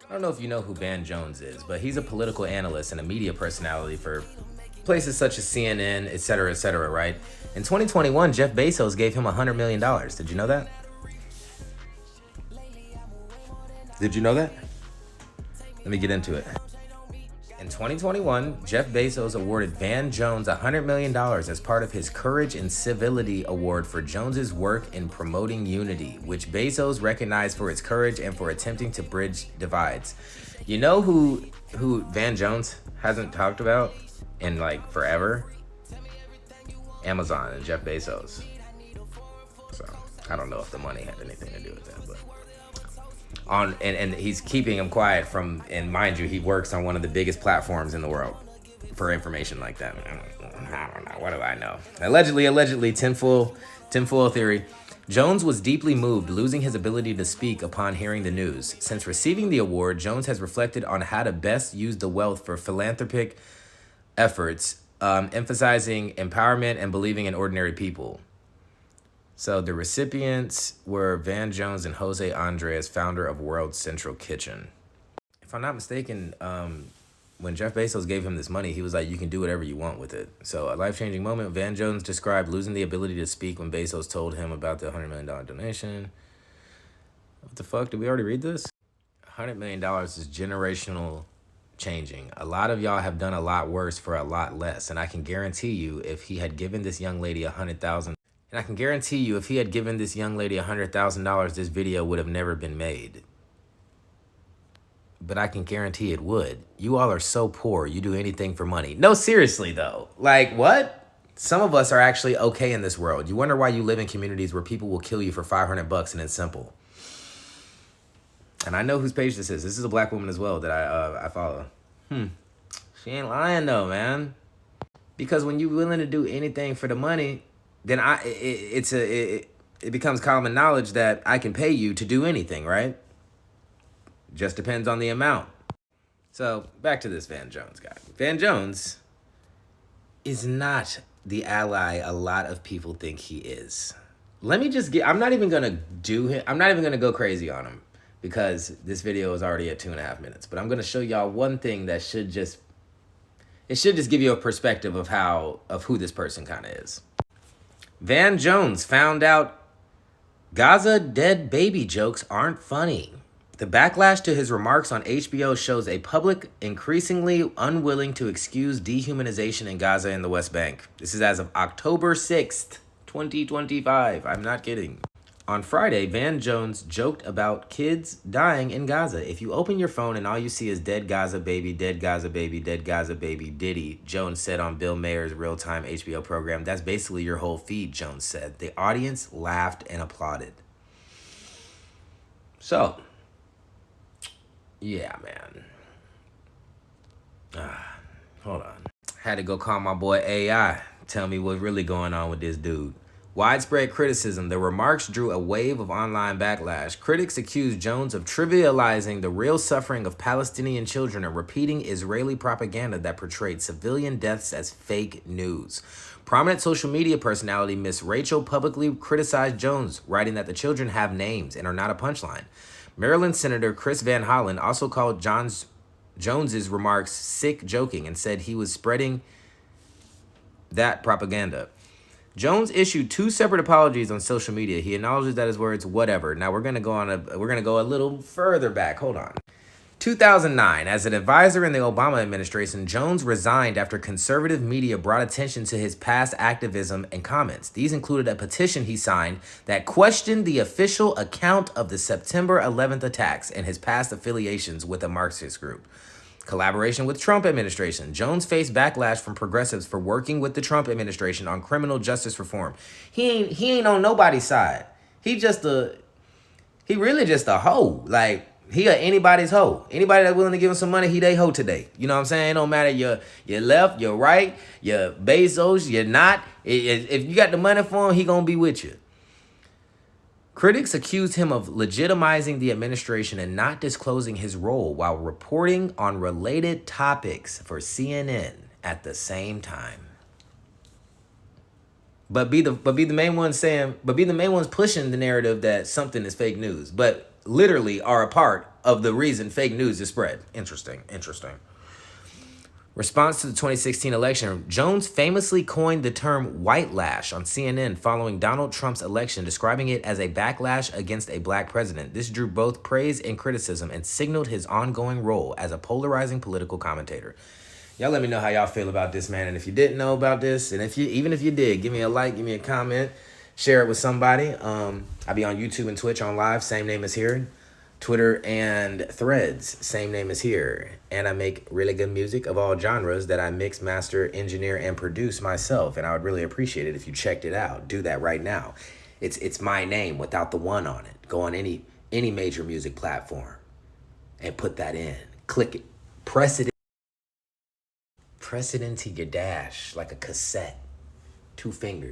I don't know if you know who Van Jones is, but he's a political analyst and a media personality for places such as CNN, et cetera, right? In 2021, Jeff Bezos gave him $100 million. Did you know that? Did you know that? Let me get into it. In 2021, Jeff Bezos awarded Van Jones $100 million as part of his Courage and Civility Award for Jones's work in promoting unity, which Bezos recognized for its courage and for attempting to bridge divides. You know who Van Jones hasn't talked about in like forever? Amazon and Jeff Bezos. So I don't know if the money had anything to do with that, but and he's keeping him quiet from, and mind you, he works on one of the biggest platforms in the world for information like that. I don't know. What do I know? Allegedly, tinfoil theory. Jones was deeply moved, losing his ability to speak upon hearing the news. Since receiving the award, Jones has reflected on how to best use the wealth for philanthropic efforts, emphasizing empowerment and believing in ordinary people. So the recipients were Van Jones and Jose Andres, founder of World Central Kitchen. If I'm not mistaken, when Jeff Bezos gave him this money, he was like, you can do whatever you want with it. So a life-changing moment. Van Jones described losing the ability to speak when Bezos told him about the $100 million donation. What the fuck? Did we already read this? $100 million is generational changing. A lot of y'all have done a lot worse for a lot less. And I can guarantee you, if he had given this young lady $100,000, this video would have never been made. But I can guarantee it would. You all are so poor, you do anything for money. No, seriously though. Like, what? Some of us are actually okay in this world. You wonder why you live in communities where people will kill you for $500 and it's simple. And I know whose page this is. This is a black woman as well that I follow. She ain't lying though, man. Because when you're willing to do anything for the money, then it becomes common knowledge that I can pay you to do anything, right? Just depends on the amount. So back to this Van Jones guy. Van Jones is not the ally a lot of people think he is. I'm not even gonna go crazy on him because this video is already at 2.5 minutes. But I'm gonna show y'all one thing that should just give you a perspective of who this person kind of is. Van Jones found out Gaza dead baby jokes aren't funny. The backlash to his remarks on HBO shows a public increasingly unwilling to excuse dehumanization in Gaza and the West Bank. This is as of October 6th, 2025. I'm not kidding. On Friday, Van Jones joked about kids dying in Gaza. If you open your phone and all you see is dead Gaza baby, dead Gaza baby, dead Gaza baby, Diddy, Jones said on Bill Mayer's real-time HBO program, that's basically your whole feed, Jones said. The audience laughed and applauded. So, yeah, man. Hold on. Had to go call my boy AI. Tell me what's really going on with this dude. Widespread criticism. The remarks drew a wave of online backlash. Critics accused Jones of trivializing the real suffering of Palestinian children and repeating Israeli propaganda that portrayed civilian deaths as fake news. Prominent social media personality Miss Rachel publicly criticized Jones, writing that the children have names and are not a punchline. Maryland Senator Chris Van Hollen also called Jones's remarks sick joking and said he was spreading that propaganda. Jones issued 2 separate apologies on social media. He acknowledges that his words, whatever. Now we're gonna go a little further back. Hold on. 2009, as an advisor in the Obama administration, Jones resigned after conservative media brought attention to his past activism and comments. These included a petition he signed that questioned the official account of the September 11th attacks and his past affiliations with a Marxist group. Collaboration with Trump administration. Jones faced backlash from progressives for working with the Trump administration on criminal justice reform. He ain't on nobody's side. He really just a hoe. Like, he anybody's hoe. Anybody that's willing to give him some money, he they hoe today. You know what I'm saying? It don't matter you're left, you're right, you're Bezos, you're not. If you got the money for him, he gonna be with you. Critics accused him of legitimizing the administration and not disclosing his role while reporting on related topics for CNN at the same time. But be the main ones pushing the narrative that something is fake news, but literally are a part of the reason fake news is spread. Interesting. Response to the 2016 election, Jones famously coined the term white lash on CNN following Donald Trump's election, describing it as a backlash against a black president. This drew both praise and criticism and signaled his ongoing role as a polarizing political commentator. Y'all let me know how y'all feel about this, man. And if you didn't know about this, and even if you did, give me a like, give me a comment, share it with somebody. I'll be on YouTube and Twitch on live, same name as here. Twitter and Threads, same name as here. And I make really good music of all genres that I mix, master, engineer, and produce myself. And I would really appreciate it if you checked it out. Do that right now. It's my name without the one on it. Go on any major music platform and put that in. Click it. Press it into your dash like a cassette. 2 fingers.